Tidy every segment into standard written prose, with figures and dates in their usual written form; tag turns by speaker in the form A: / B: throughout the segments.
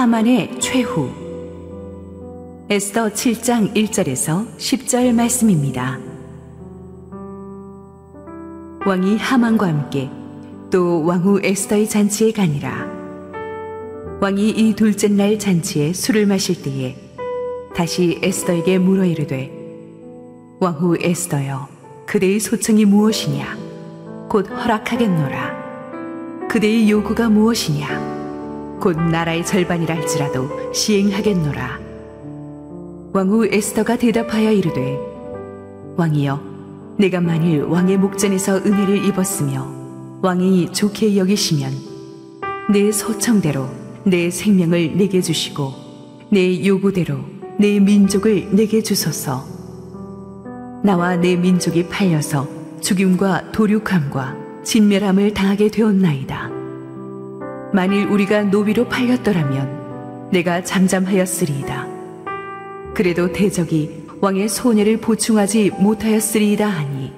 A: 하만의 최후. 에스더 7장 1절에서 10절 말씀입니다. 왕이 하만과 함께 또 왕후 에스더의 잔치에 가니라. 왕이 이 둘째 날 잔치에 술을 마실 때에 다시 에스더에게 물어 이르되, 왕후 에스더여, 그대의 소청이 무엇이냐? 곧 허락하겠노라. 그대의 요구가 무엇이냐? 곧 나라의 절반이라 할지라도 시행하겠노라. 왕후 에스더가 대답하여 이르되, 왕이여, 내가 만일 왕의 목전에서 은혜를 입었으며 왕이 좋게 여기시면 내 소청대로 내 생명을 내게 주시고 내 요구대로 내 민족을 내게 주소서. 나와 내 민족이 팔려서 죽임과 도륙함과 진멸함을 당하게 되었나이다. 만일 우리가 노비로 팔렸더라면 내가 잠잠하였으리이다. 그래도 대적이 왕의 소녀를 보충하지 못하였으리이다 하니,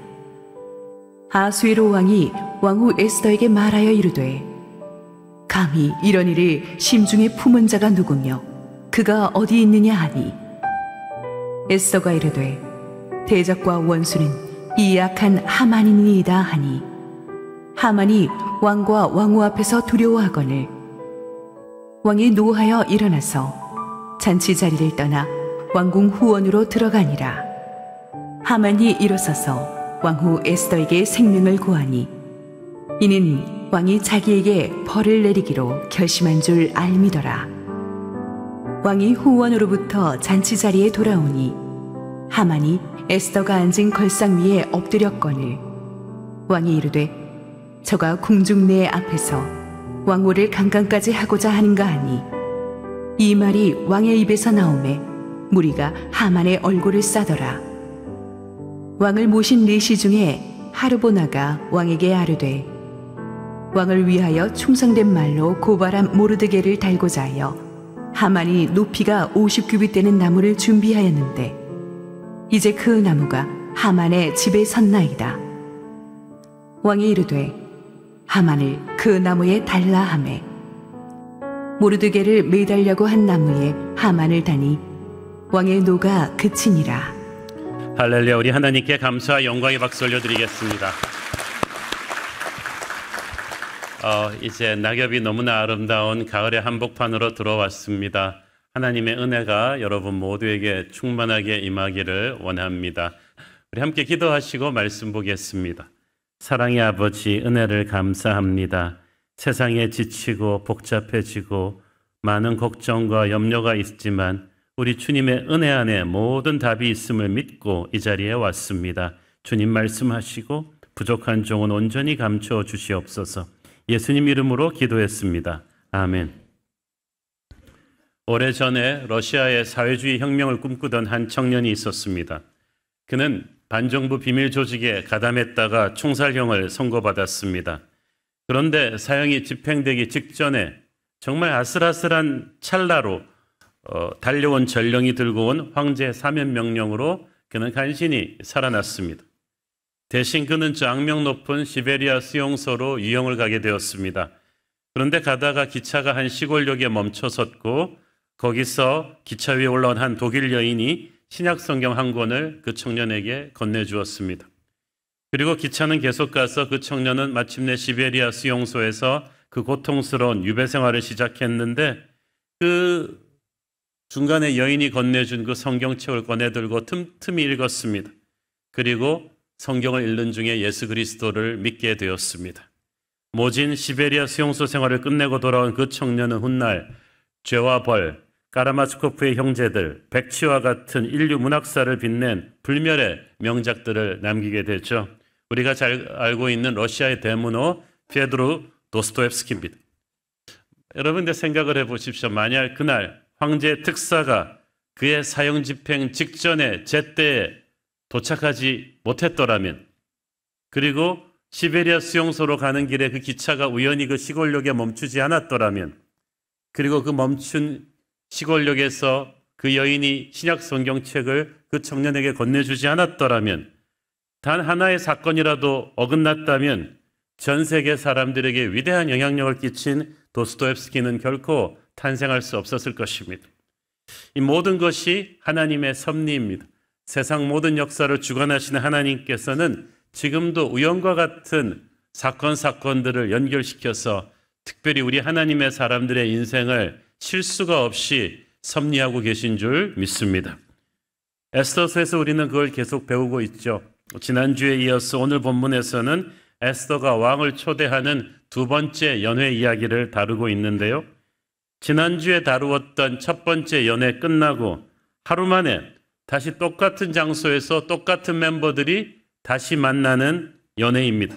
A: 아수에로 왕이 왕후 에스더에게 말하여 이르되, 감히 이런 일을 심중에 품은 자가 누구며 그가 어디 있느냐 하니, 에스더가 이르되, 대적과 원수는 이 약한 하만이니이다 하니, 하만이 왕과 왕후 앞에서 두려워하거늘 왕이 노하여 일어나서 잔치 자리를 떠나 왕궁 후원으로 들어가니라. 하만이 일어서서 왕후 에스더에게 생명을 구하니, 이는 왕이 자기에게 벌을 내리기로 결심한 줄 알미더라. 왕이 후원으로부터 잔치 자리에 돌아오니 하만이 에스더가 앉은 걸상 위에 엎드렸거늘 왕이 이르되, 저가 궁중 내 앞에서 왕후를 강간까지 하고자 하는가 하니, 이 말이 왕의 입에서 나오매 무리가 하만의 얼굴을 싸더라. 왕을 모신 내시 중에 하르보나가 왕에게 아뢰되, 왕을 위하여 충성된 말로 고발한 모르드게를 달고자 하여 하만이 높이가 50규빗 되는 나무를 준비하였는데 이제 그 나무가 하만의 집에 섰나이다. 왕이 이르되, 하만을 그 나무에 달라 하매 모르드게를 매달려고 한 나무에 하만을 다니 왕의 노가 그치니라.
B: 할렐루야. 우리 하나님께 감사와 영광의 박수 올려드리겠습니다. 이제 낙엽이 너무나 아름다운 가을의 한복판으로 들어왔습니다. 하나님의 은혜가 여러분 모두에게 충만하게 임하기를 원합니다. 우리 함께 기도하시고 말씀 보겠습니다. 사랑의 아버지, 은혜를 감사합니다. 세상에 지치고 복잡해지고 많은 걱정과 염려가 있지만 우리 주님의 은혜 안에 모든 답이 있음을 믿고 이 자리에 왔습니다. 주님 말씀하시고 부족한 종은 온전히 감추어 주시옵소서. 예수님 이름으로 기도했습니다. 아멘. 오래전에 러시아의 사회주의 혁명을 꿈꾸던 한 청년이 있었습니다. 그는 반정부 비밀 조직에 가담했다가 총살형을 선고받았습니다. 그런데 사형이 집행되기 직전에 정말 아슬아슬한 찰나로 달려온 전령이 들고 온 황제 사면 명령으로 그는 간신히 살아났습니다. 대신 그는 저 악명 높은 시베리아 수용소로 유영을 가게 되었습니다. 그런데 가다가 기차가 한 시골역에 멈춰섰고 거기서 기차 위에 올라온 한 독일 여인이 신약 성경 한 권을 그 청년에게 건네주었습니다. 그리고 기차는 계속 가서 그 청년은 마침내 시베리아 수용소에서 그 고통스러운 유배 생활을 시작했는데 그 중간에 여인이 건네준 그 성경책을 꺼내들고 틈틈이 읽었습니다. 그리고 성경을 읽는 중에 예수 그리스도를 믿게 되었습니다. 모진 시베리아 수용소 생활을 끝내고 돌아온 그 청년은 훗날 죄와 벌, 까라마츠코프의 형제들, 백치와 같은 인류 문학사를 빛낸 불멸의 명작들을 남기게 되죠. 우리가 잘 알고 있는 러시아의 대문호 피에드로 도스토옙스키입니다. 여러분들 생각을 해보십시오. 만약 그날 황제 특사가 그의 사형 집행 직전에 제때에 도착하지 못했더라면, 그리고 시베리아 수용소로 가는 길에 그 기차가 우연히 그 시골역에 멈추지 않았더라면, 그리고 그 멈춘 시골역에서 그 여인이 신약 성경책을 그 청년에게 건네주지 않았더라면, 단 하나의 사건이라도 어긋났다면 전 세계 사람들에게 위대한 영향력을 끼친 도스토옙스키는 결코 탄생할 수 없었을 것입니다. 이 모든 것이 하나님의 섭리입니다. 세상 모든 역사를 주관하시는 하나님께서는 지금도 우연과 같은 사건들을 연결시켜서 특별히 우리 하나님의 사람들의 인생을 실수가 없이 섭리하고 계신 줄 믿습니다. 에스더서에서 우리는 그걸 계속 배우고 있죠. 지난주에 이어서 오늘 본문에서는 에스더가 왕을 초대하는 두 번째 연회 이야기를 다루고 있는데요. 지난주에 다루었던 첫 번째 연회 끝나고 하루 만에 다시 똑같은 장소에서 똑같은 멤버들이 다시 만나는 연회입니다.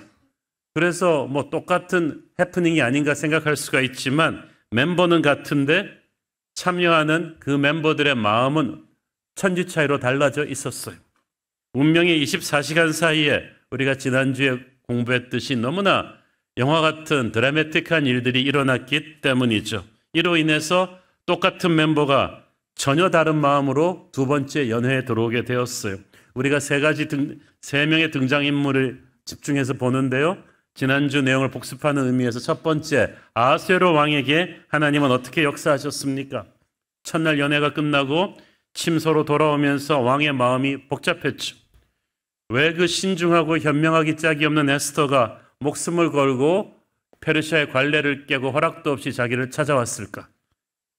B: 그래서 뭐 똑같은 해프닝이 아닌가 생각할 수가 있지만 멤버는 같은데 참여하는 그 멤버들의 마음은 천지 차이로 달라져 있었어요. 운명의 24시간 사이에 우리가 지난주에 공부했듯이 너무나 영화 같은 드라마틱한 일들이 일어났기 때문이죠. 이로 인해서 똑같은 멤버가 전혀 다른 마음으로 두 번째 연회에 들어오게 되었어요. 우리가 세 명의 등장인물을 집중해서 보는데요. 지난주 내용을 복습하는 의미에서 첫 번째, 아하스웨로 왕에게 하나님은 어떻게 역사하셨습니까? 첫날 연회가 끝나고 침소로 돌아오면서 왕의 마음이 복잡했죠. 왜 그 신중하고 현명하기 짝이 없는 에스더가 목숨을 걸고 페르시아의 관례를 깨고 허락도 없이 자기를 찾아왔을까?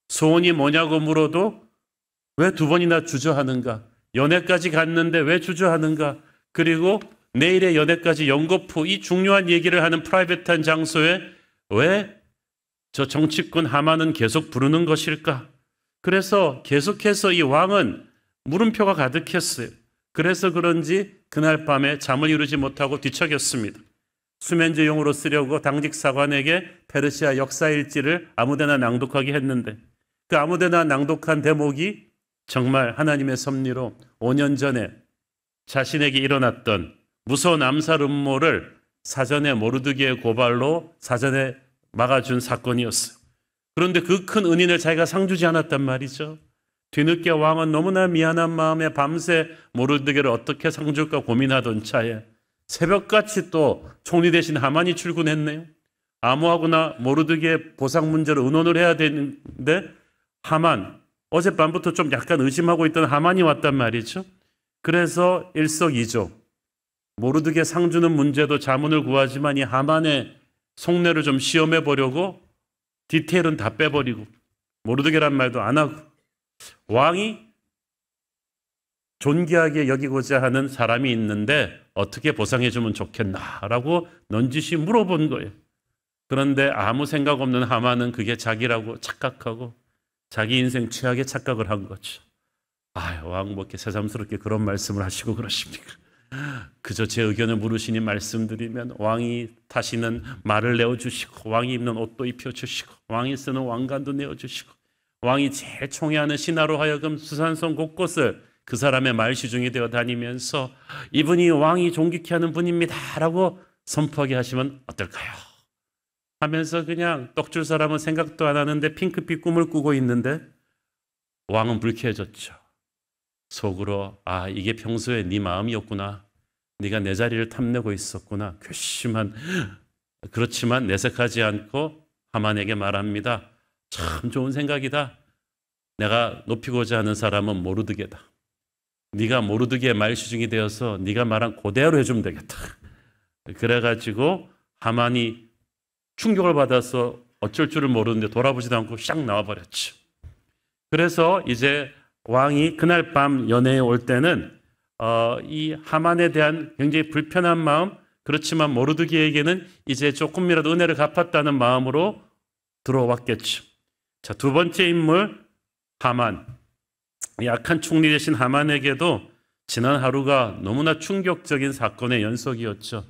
B: 소원이 뭐냐고 물어도 왜 두 번이나 주저하는가? 연회까지 갔는데 왜 주저하는가? 그리고 내일의 연회까지 연거푸 이 중요한 얘기를 하는 프라이빗한 장소에 왜 저 정치꾼 하만은 계속 부르는 것일까? 그래서 계속해서 이 왕은 물음표가 가득했어요. 그래서 그런지 그날 밤에 잠을 이루지 못하고 뒤척였습니다. 수면제용으로 쓰려고 당직 사관에게 페르시아 역사일지를 아무데나 낭독하게 했는데 그 아무데나 낭독한 대목이 정말 하나님의 섭리로 5년 전에 자신에게 일어났던 무서운 암살 음모를 사전에 모르드게의 고발로 사전에 막아준 사건이었어요. 그런데 그 큰 은인을 자기가 상주지 않았단 말이죠. 뒤늦게 왕은 너무나 미안한 마음에 밤새 모르드게를 어떻게 상줄까 고민하던 차에 새벽같이 또 총리 대신 하만이 출근했네요. 아무하고나 모르드게 보상 문제로 의논을 해야 되는데 하만, 어젯밤부터 좀 약간 의심하고 있던 하만이 왔단 말이죠. 그래서 일석이조 모르드게 상주는 문제도 자문을 구하지만 이 하만의 속내를 좀 시험해 보려고 디테일은 다 빼버리고 모르드게란 말도 안 하고 왕이 존귀하게 여기고자 하는 사람이 있는데 어떻게 보상해 주면 좋겠나라고 넌지시 물어본 거예요. 그런데 아무 생각 없는 하만은 그게 자기라고 착각하고 자기 인생 최악의 착각을 한 거죠. 왕 뭐 이렇게 새삼스럽게 그런 말씀을 하시고 그러십니까? 그저 제 의견을 물으시니 말씀드리면 왕이 타시는 말을 내어주시고 왕이 입는 옷도 입혀주시고 왕이 쓰는 왕관도 내어주시고 왕이 제일 총애하는 신하로 하여금 수산성 곳곳을 그 사람의 말시중이 되어 다니면서 이분이 왕이 존귀케 하는 분입니다 라고 선포하게 하시면 어떨까요? 하면서 그냥 떡줄 사람은 생각도 안 하는데 핑크빛 꿈을 꾸고 있는데 왕은 불쾌해졌죠. 속으로 이게 평소에 네 마음이었구나. 네가 내 자리를 탐내고 있었구나. 괘씸한 그렇지만 내색하지 않고 하만에게 말합니다. 참 좋은 생각이다. 내가 높이고자 하는 사람은 모르드게다. 네가 모르드게의 말시중이 되어서 네가 말한 그대로 해주면 되겠다. 그래가지고 하만이 충격을 받아서 어쩔 줄을 모르는데 돌아보지도 않고 샥 나와버렸죠. 그래서 이제 왕이 그날 밤 연회에 올 때는 이 하만에 대한 굉장히 불편한 마음, 그렇지만 모르드게에게는 이제 조금이라도 은혜를 갚았다는 마음으로 들어왔겠죠. 자, 두 번째 인물 하만. 약한 총리 되신 하만에게도 지난 하루가 너무나 충격적인 사건의 연속이었죠.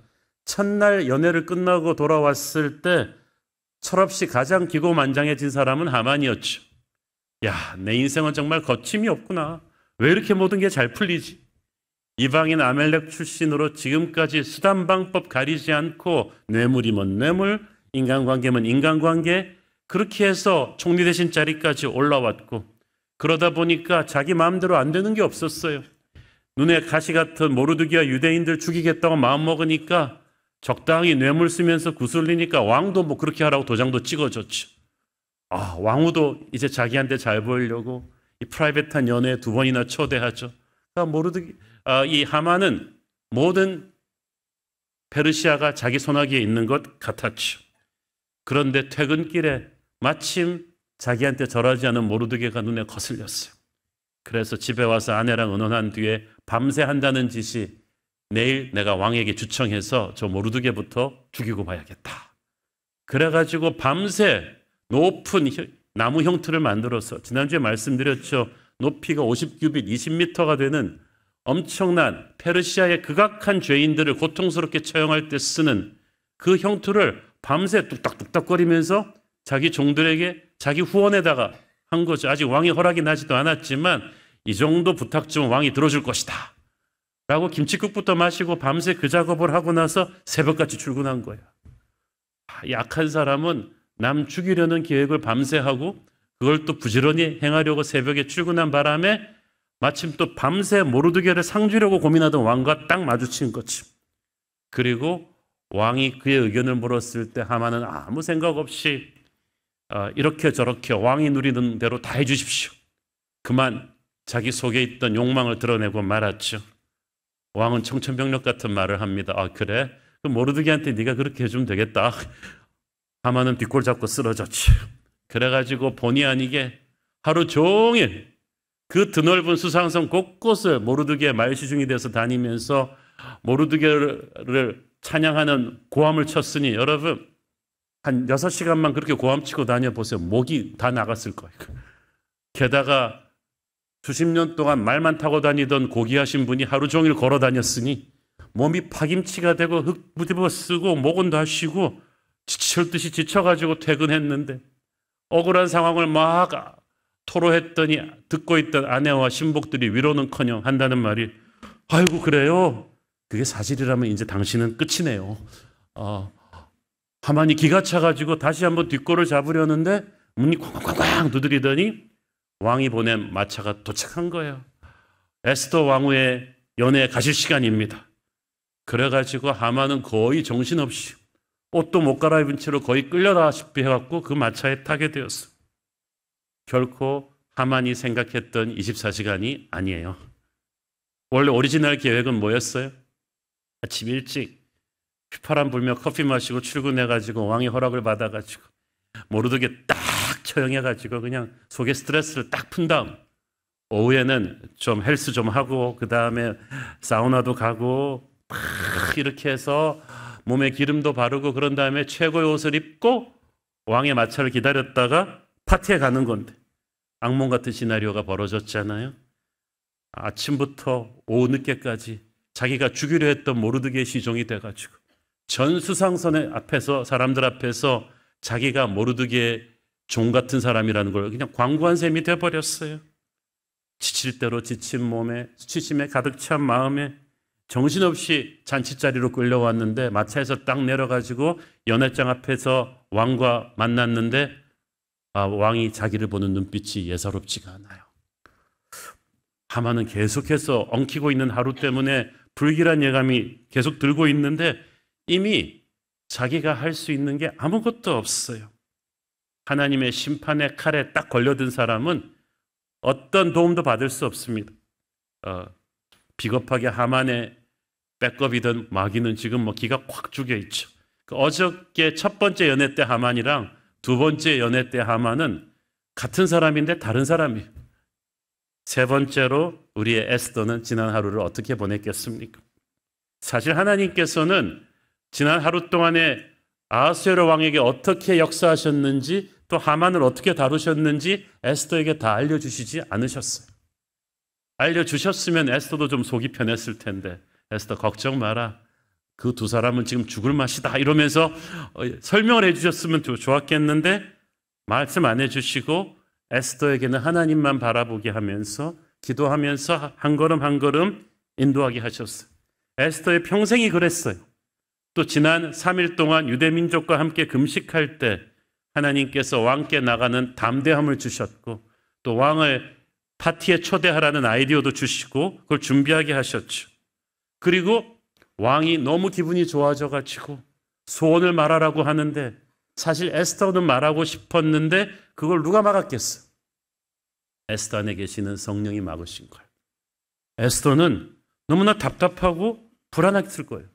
B: 첫날 연회를 끝나고 돌아왔을 때 철없이 가장 기고만장해진 사람은 하만이었죠. 내 인생은 정말 거침이 없구나. 왜 이렇게 모든 게 잘 풀리지? 이방인 아멜렉 출신으로 지금까지 수단방법 가리지 않고 뇌물이면 뇌물, 인간관계면 인간관계, 그렇게 해서 총리 되신 자리까지 올라왔고 그러다 보니까 자기 마음대로 안 되는 게 없었어요. 눈에 가시 같은 모르드게와 유대인들 죽이겠다고 마음먹으니까 적당히 뇌물 쓰면서 구슬리니까 왕도 뭐 그렇게 하라고 도장도 찍어줬죠. 왕후도 이제 자기한테 잘 보이려고 이 프라이빗한 연회에 2번이나 초대하죠. 그러니까 이 하만은 모든 페르시아가 자기 손아귀에 있는 것 같았죠. 그런데 퇴근길에 마침 자기한테 절하지 않은 모르드게가 눈에 거슬렸어요. 그래서 집에 와서 아내랑 의논한 뒤에 밤새 한다는 짓이 내일 내가 왕에게 주청해서 저 모르드게부터 죽이고 봐야겠다. 그래가지고 밤새 높은 나무 형틀을 만들어서, 지난주에 말씀드렸죠. 높이가 50규빗 20m가 되는 엄청난 페르시아의 극악한 죄인들을 고통스럽게 처형할 때 쓰는 그 형틀을 밤새 뚝딱뚝딱거리면서 자기 종들에게 자기 후원에다가 한 거죠. 아직 왕이 허락이 나지도 않았지만 이 정도 부탁 좀 왕이 들어줄 것이다 라고 김칫국부터 마시고 밤새 그 작업을 하고 나서 새벽같이 출근한 거예요. 약한 사람은 남 죽이려는 계획을 밤새 하고 그걸 또 부지런히 행하려고 새벽에 출근한 바람에 마침 또 밤새 모르드게를 상주려고 고민하던 왕과 딱 마주친 거지. 그리고 왕이 그의 의견을 물었을 때 하만은 아무 생각 없이 이렇게 저렇게 왕이 누리는 대로 다 해주십시오. 그만 자기 속에 있던 욕망을 드러내고 말았죠. 왕은 청천벽력 같은 말을 합니다. 그래? 그럼 모르드게한테 네가 그렇게 해주면 되겠다. 하만은 뒷골 잡고 쓰러졌지. 그래가지고 본의 아니게 하루 종일 그 드넓은 수상성 곳곳을 모르드게 말시중이 돼서 다니면서 모르드게를 찬양하는 고함을 쳤으니 여러분 한 6시간만 그렇게 고함 치고 다녀보세요. 목이 다 나갔을 거예요. 게다가 수십 년 동안 말만 타고 다니던 고귀하신 분이 하루 종일 걸어 다녔으니 몸이 파김치가 되고 흙 부집어 쓰고 목은 다 쉬고 지칠 듯이 지쳐가지고 퇴근했는데 억울한 상황을 막 토로했더니 듣고 있던 아내와 신복들이 위로는커녕 한다는 말이 아이고 그래요? 그게 사실이라면 이제 당신은 끝이네요. 하만이 기가 차가지고 다시 한번 뒷골을 잡으려는데 문이 쾅쾅쾅쾅 두드리더니 왕이 보낸 마차가 도착한 거예요. 에스더 왕후의 연회에 가실 시간입니다. 그래가지고 하만은 거의 정신없이 옷도 못 갈아입은 채로 거의 끌려다시피 해갖고 그 마차에 타게 되었어요. 결코 하만이 생각했던 24시간이 아니에요. 원래 오리지널 계획은 뭐였어요? 아침 일찍 휘파람 불며 커피 마시고 출근해가지고 왕의 허락을 받아가지고 모르드게 딱 처형해가지고 그냥 속에 스트레스를 딱 푼 다음 오후에는 좀 헬스 좀 하고 그 다음에 사우나도 가고 막 이렇게 해서 몸에 기름도 바르고 그런 다음에 최고의 옷을 입고 왕의 마차를 기다렸다가 파티에 가는 건데 악몽 같은 시나리오가 벌어졌잖아요. 아침부터 오후 늦게까지 자기가 죽이려 했던 모르드게 시종이 돼가지고 전 수상선의 앞에서 사람들 앞에서 자기가 모르드게 종 같은 사람이라는 걸 그냥 광고한 셈이 돼버렸어요. 지칠 대로 지친 몸에 수치심에 가득 찬 마음에 정신없이 잔치자리로 끌려왔는데 마차에서 딱 내려가지고 연회장 앞에서 왕과 만났는데 왕이 자기를 보는 눈빛이 예사롭지가 않아요. 하만은 계속해서 엉키고 있는 하루 때문에 불길한 예감이 계속 들고 있는데 이미 자기가 할 수 있는 게 아무것도 없어요. 하나님의 심판의 칼에 딱 걸려든 사람은 어떤 도움도 받을 수 없습니다. 비겁하게 하만의 백업이던 마귀는 지금 기가 콱 죽여 있죠. 어저께 첫 번째 연회 때 하만이랑 두 번째 연회 때 하만은 같은 사람인데 다른 사람이에요. 세 번째로 우리의 에스더는 지난 하루를 어떻게 보냈겠습니까? 사실 하나님께서는 지난 하루 동안에 아하수에로 왕에게 어떻게 역사하셨는지 또 하만을 어떻게 다루셨는지 에스더에게 다 알려주시지 않으셨어요. 알려주셨으면 에스더도 좀 속이 편했을 텐데 에스더 걱정 마라. 그 두 사람은 지금 죽을 맛이다 이러면서 설명을 해주셨으면 좋았겠는데 말씀 안 해주시고 에스더에게는 하나님만 바라보게 하면서 기도하면서 한 걸음 한 걸음 인도하게 하셨어요. 에스더의 평생이 그랬어요. 또 지난 3일 동안 유대민족과 함께 금식할 때 하나님께서 왕께 나가는 담대함을 주셨고 또 왕을 파티에 초대하라는 아이디어도 주시고 그걸 준비하게 하셨죠. 그리고 왕이 너무 기분이 좋아져가지고 소원을 말하라고 하는데 사실 에스더는 말하고 싶었는데 그걸 누가 막았겠어? 에스더 안에 계시는 성령이 막으신 거예요. 에스더는 너무나 답답하고 불안했을 거예요.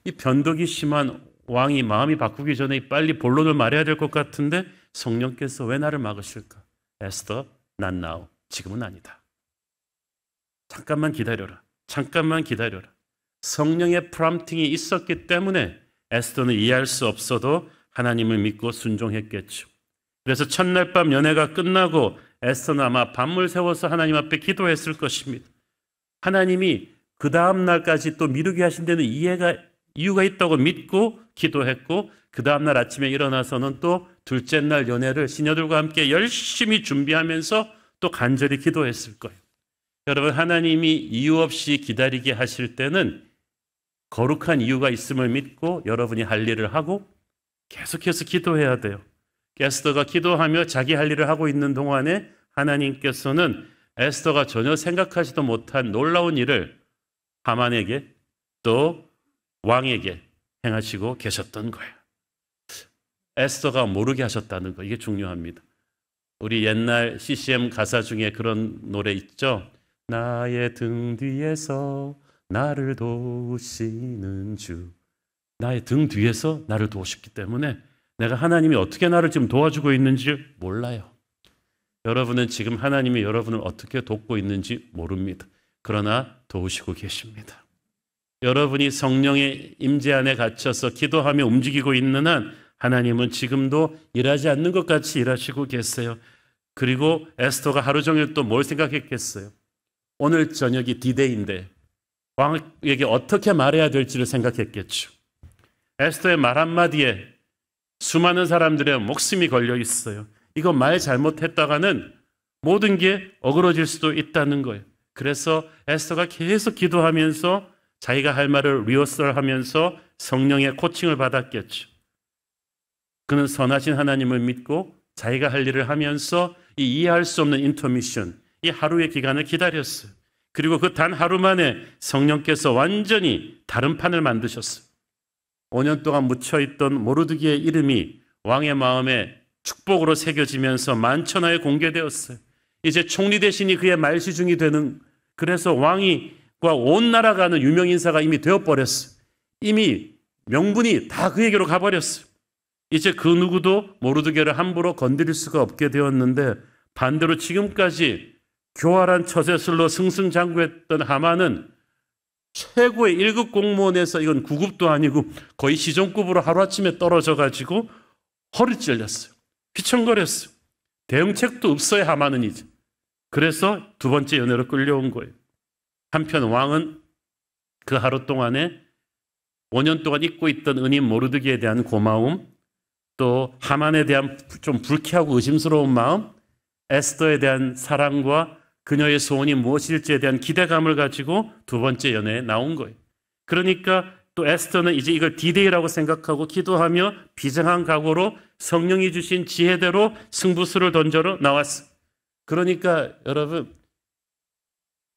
B: 이 변덕이 심한 왕이 마음이 바꾸기 전에 빨리 본론을 말해야 될 것 같은데 성령께서 왜 나를 막으실까? 에스더, 난 나오. 지금은 아니다. 잠깐만 기다려라. 잠깐만 기다려라. 성령의 프롬프팅이 있었기 때문에 에스더는 이해할 수 없어도 하나님을 믿고 순종했겠죠. 그래서 첫날 밤 연회가 끝나고 에스더는 아마 밤을 새워서 하나님 앞에 기도했을 것입니다. 하나님이 그 다음 날까지 또 미루게 하신 데는 이유가 있다고 믿고 기도했고, 그 다음 날 아침에 일어나서는 또 둘째 날 연회를 시녀들과 함께 열심히 준비하면서 또 간절히 기도했을 거예요. 여러분, 하나님이 이유 없이 기다리게 하실 때는 거룩한 이유가 있음을 믿고 여러분이 할 일을 하고 계속해서 기도해야 돼요. 에스더가 기도하며 자기 할 일을 하고 있는 동안에 하나님께서는 에스더가 전혀 생각하지도 못한 놀라운 일을 하만에게 또 왕에게 행하시고 계셨던 거예요. 에스더가 모르게 하셨다는 거, 이게 중요합니다. 우리 옛날 CCM 가사 중에 그런 노래 있죠. 나의 등 뒤에서 나를 도우시는 주. 나의 등 뒤에서 나를 도우셨기 때문에 내가 하나님이 어떻게 나를 지금 도와주고 있는지 몰라요. 여러분은 지금 하나님이 여러분을 어떻게 돕고 있는지 모릅니다. 그러나 도우시고 계십니다. 여러분이 성령의 임재 안에 갇혀서 기도하며 움직이고 있는 한 하나님은 지금도 일하지 않는 것 같이 일하시고 계세요. 그리고 에스더가 하루 종일 또 뭘 생각했겠어요? 오늘 저녁이 디데이인데 왕에게 어떻게 말해야 될지를 생각했겠죠. 에스더의 말 한마디에 수많은 사람들의 목숨이 걸려 있어요. 이거 말 잘못했다가는 모든 게 어그러질 수도 있다는 거예요. 그래서 에스더가 계속 기도하면서 자기가 할 말을 리허설하면서 성령의 코칭을 받았겠죠. 그는 선하신 하나님을 믿고 자기가 할 일을 하면서 이 이해할 수 없는 인터미션, 이 하루의 기간을 기다렸어요. 그리고 그 단 하루 만에 성령께서 완전히 다른 판을 만드셨어요. 5년 동안 묻혀있던 모르드기의 이름이 왕의 마음에 축복으로 새겨지면서 만천하에 공개되었어요. 이제 총리 대신이 그의 말시중이 되는, 그래서 왕이과 온 나라가 아는 유명 인사가 이미 되어버렸어요. 이미 명분이 다 그에게로 가버렸어요. 이제 그 누구도 모르드게를 함부로 건드릴 수가 없게 되었는데, 반대로 지금까지 교활한 처세술로 승승장구했던 하만은 최고의 1급 공무원에서 이건 9급도 아니고 거의 시정급으로 하루아침에 떨어져가지고 허리 찔렸어요. 휘청거렸어요. 대응책도 없어요, 하만은 이제. 그래서 두 번째 연회로 끌려온 거예요. 한편 왕은 그 하루 동안에 5년 동안 잊고 있던 은인 모르드기에 대한 고마움, 또 하만에 대한 좀 불쾌하고 의심스러운 마음, 에스더에 대한 사랑과 그녀의 소원이 무엇일지에 대한 기대감을 가지고 두 번째 연회에 나온 거예요. 그러니까 또 에스더는 이제 이걸 디데이라고 생각하고 기도하며 비장한 각오로 성령이 주신 지혜대로 승부수를 던져러 나왔어요. 그러니까 여러분,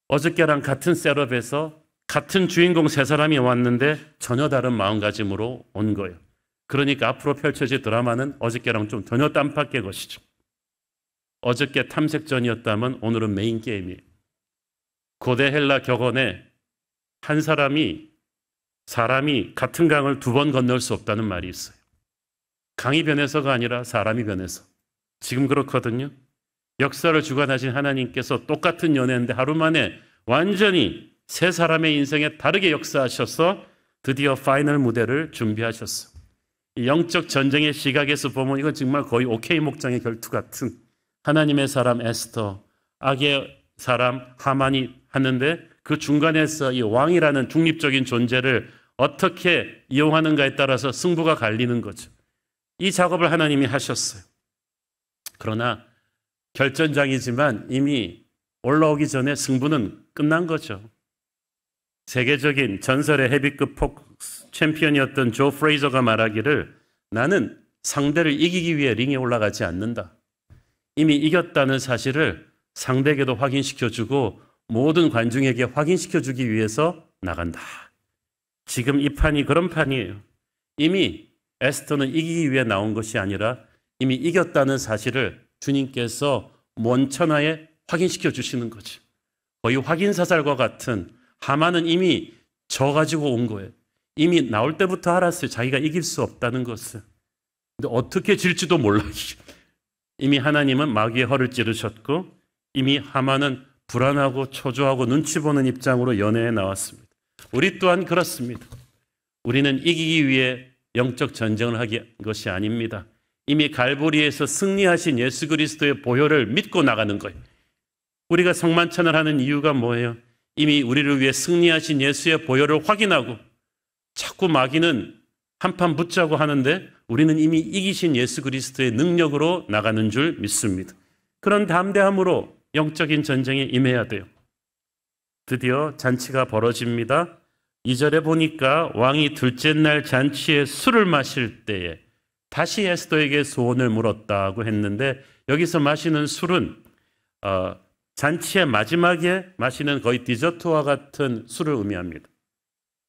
B: 어저께랑 같은 셋업에서 같은 주인공 세 사람이 왔는데 전혀 다른 마음가짐으로 온 거예요. 그러니까 앞으로 펼쳐질 드라마는 어저께랑 좀 전혀 딴판의 것이죠. 어저께 탐색전이었다면 오늘은 메인 게임이에요. 고대 헬라 격언에 한 사람이 같은 강을 두 번 건널 수 없다는 말이 있어요. 강이 변해서가 아니라 사람이 변해서. 지금 그렇거든요. 역사를 주관하신 하나님께서 똑같은 연애인데 하루 만에 완전히 세 사람의 인생에 다르게 역사하셔서 드디어 파이널 무대를 준비하셨어요. 영적 전쟁의 시각에서 보면 이건 정말 거의 오케이 목장의 결투 같은, 하나님의 사람 에스더, 악의 사람 하만이 하는데 그 중간에서 이 왕이라는 중립적인 존재를 어떻게 이용하는가에 따라서 승부가 갈리는 거죠. 이 작업을 하나님이 하셨어요. 그러나 결전장이지만 이미 올라오기 전에 승부는 끝난 거죠. 세계적인 전설의 헤비급 복스 챔피언이었던 조 프레이저가 말하기를, 나는 상대를 이기기 위해 링에 올라가지 않는다. 이미 이겼다는 사실을 상대에게도 확인시켜주고 모든 관중에게 확인시켜주기 위해서 나간다. 지금 이 판이 그런 판이에요. 이미 에스더는 이기기 위해 나온 것이 아니라 이미 이겼다는 사실을 주님께서 원천하에 확인시켜 주시는 거죠. 거의 확인사살과 같은, 하만은 이미 져가지고 온 거예요. 이미 나올 때부터 알았어요. 자기가 이길 수 없다는 것을. 근데 어떻게 질지도 몰라요. 이미 하나님은 마귀의 허를 찌르셨고 이미 하만은 불안하고 초조하고 눈치 보는 입장으로 연회에 나왔습니다. 우리 또한 그렇습니다. 우리는 이기기 위해 영적 전쟁을 하는 것이 아닙니다. 이미 갈보리에서 승리하신 예수 그리스도의 보혈을 믿고 나가는 거예요. 우리가 성만찬을 하는 이유가 뭐예요? 이미 우리를 위해 승리하신 예수의 보혈을 확인하고 자꾸 마귀는 한판 붙자고 하는데 우리는 이미 이기신 예수 그리스도의 능력으로 나가는 줄 믿습니다. 그런 담대함으로 영적인 전쟁에 임해야 돼요. 드디어 잔치가 벌어집니다. 2절에 보니까 왕이 둘째 날 잔치에 술을 마실 때에 다시 에스더에게 소원을 물었다고 했는데 여기서 마시는 술은 잔치의 마지막에 마시는 거의 디저트와 같은 술을 의미합니다.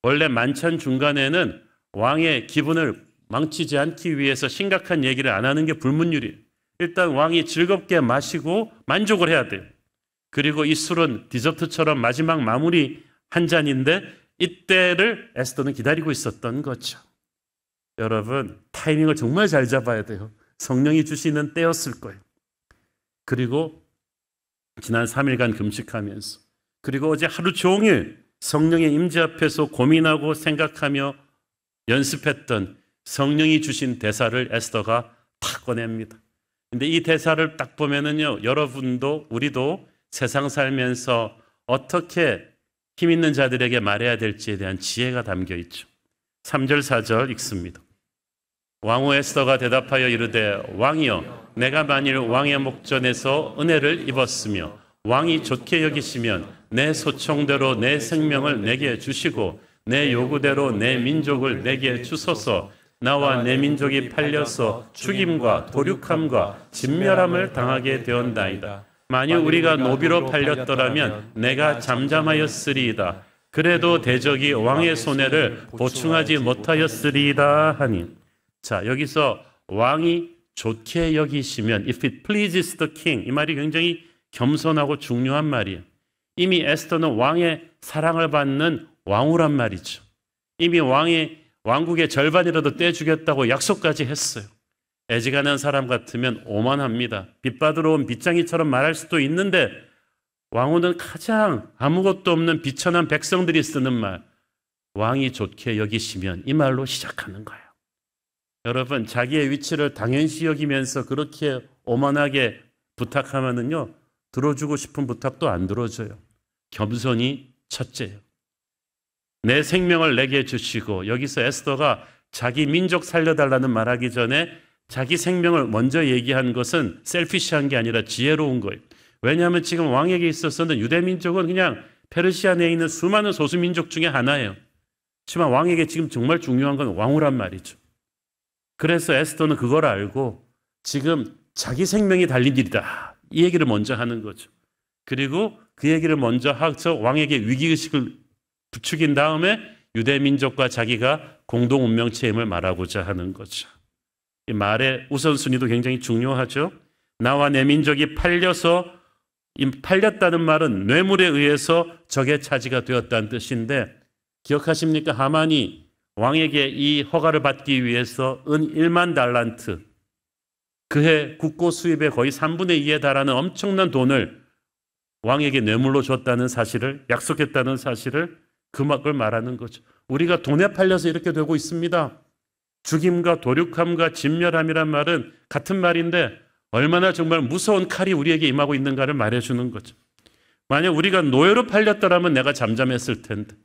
B: 원래 만찬 중간에는 왕의 기분을 망치지 않기 위해서 심각한 얘기를 안 하는 게 불문율이에요. 일단 왕이 즐겁게 마시고 만족을 해야 돼요. 그리고 이 술은 디저트처럼 마지막 마무리 한 잔인데 이때를 에스더는 기다리고 있었던 거죠. 여러분, 타이밍을 정말 잘 잡아야 돼요. 성령이 주시는 때였을 거예요. 그리고 지난 3일간 금식하면서 그리고 어제 하루 종일 성령의 임재 앞에서 고민하고 생각하며 연습했던 성령이 주신 대사를 에스더가 탁 꺼냅니다. 근데 이 대사를 딱 보면은요, 여러분도 우리도 세상 살면서 어떻게 힘 있는 자들에게 말해야 될지에 대한 지혜가 담겨 있죠. 3절 4절 읽습니다. 왕후 에스더가 대답하여 이르되 왕이여, 내가 만일 왕의 목전에서 은혜를 입었으며 왕이 좋게 여기시면 내 소청대로 내 생명을 내게 주시고 내 요구대로 내 민족을 내게 주소서. 나와 내 민족이 팔려서 죽임과 도륙함과 진멸함을 당하게 되었나이다. 만일 우리가 노비로 팔렸더라면 내가 잠잠하였으리이다. 그래도 대적이 왕의 손해를 보충하지 못하였으리이다 하니. 자, 여기서 왕이 좋게 여기시면 if it pleases the king, 이 말이 굉장히 겸손하고 중요한 말이에요. 이미 에스더는 왕의 사랑을 받는 왕후란 말이죠. 이미 왕국의 절반이라도 떼주겠다고 약속까지 했어요. 애지간한 사람 같으면 오만합니다. 빚받으러 온 빚쟁이처럼 말할 수도 있는데 왕후는 가장 아무것도 없는 비천한 백성들이 쓰는 말, 왕이 좋게 여기시면, 이 말로 시작하는 거예요. 여러분, 자기의 위치를 당연시 여기면서 그렇게 오만하게 부탁하면은요, 들어주고 싶은 부탁도 안 들어줘요. 겸손이 첫째예요. 내 생명을 내게 주시고, 여기서 에스더가 자기 민족 살려달라는 말하기 전에 자기 생명을 먼저 얘기한 것은 셀피시한 게 아니라 지혜로운 거예요. 왜냐하면 지금 왕에게 있어서는 유대 민족은 그냥 페르시아 내에 있는 수많은 소수민족 중에 하나예요. 하지만 왕에게 지금 정말 중요한 건 왕후란 말이죠. 그래서 에스더는 그걸 알고 지금 자기 생명이 달린 일이다, 이 얘기를 먼저 하는 거죠. 그리고 그 얘기를 먼저 하서 왕에게 위기의식을 부추긴 다음에 유대 민족과 자기가 공동 운명체임을 말하고자 하는 거죠. 이 말의 우선순위도 굉장히 중요하죠. 나와 내 민족이 팔렸다는 말은 뇌물에 의해서 적의 차지가 되었다는 뜻인데, 기억하십니까? 하만이 왕에게 이 허가를 받기 위해서 은 1만 달란트, 그해 국고 수입의 거의 3분의 2에 달하는 엄청난 돈을 왕에게 뇌물로 줬다는 사실을, 약속했다는 사실을, 그걸 말하는 거죠. 우리가 돈에 팔려서 이렇게 되고 있습니다. 죽임과 도륙함과 진멸함이란 말은 같은 말인데 얼마나 정말 무서운 칼이 우리에게 임하고 있는가를 말해주는 거죠. 만약 우리가 노예로 팔렸더라면 내가 잠잠했을 텐데,